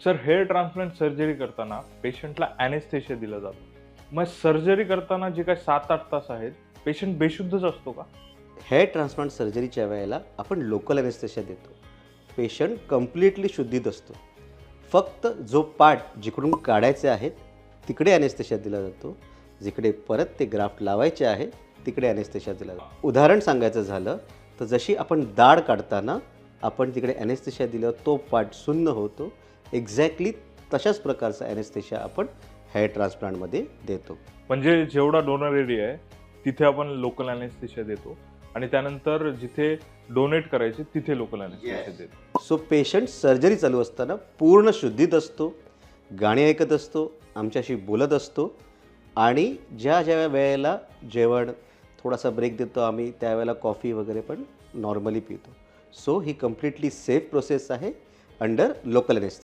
Sir, hair transplant surgery करताना पेशंटला anaesthesia दिला जातो. मग सर्जरी करताना जे काही 7-8 तास आहेत, पेशंट बेशुद्धच असतो का? हेअर ट्रान्सप्लांट सर्जरीच्या वेळेला आपण लोकल ॲनेस्थेशिया देतो. पेशंट कम्प्लिटली शुद्धीत असतो. फक्त जो पार्ट जिकडून काढायचे आहेत तिकडे ॲनेस्थेशिया दिला जातो. जिकडे परत ते ग्राफ्ट लावायचे आहे तिकडे ॲनेस्थेशिया दिला जातो. उदाहरण सांगायचं झालं तर जशी आपण दाढ काढताना आपण तिकडे ॲनेस्थेशिया दिल्यावर तो पार्ट सुन्न होतो, एक्झॅक्टली तशाच प्रकारचा ॲनेस्थेशिया आपण हेअर ट्रान्सप्लांटमध्ये देतो. म्हणजे जेवढा डोनर एरिया आहे, तिथे आपण लोकल अॅनेस्थेशिया देतो आणि त्यानंतर जिथे डोनेट करायचे तिथे लोकल अॅनेस्थेशिया देतो. सो पेशंट सर्जरी चालू असताना पूर्ण शुद्धीत असतो, गाणी ऐकत असतो, आमच्याशी बोलत असतो आणि ज्या ज्या वेळेला जेवण थोडासा ब्रेक देतो आम्ही त्यावेळेला कॉफी वगैरे पण नॉर्मली पितो. सो ही कम्प्लिटली सेफ प्रोसेस आहे अंडर लोकल ॲनेस्थेशिया.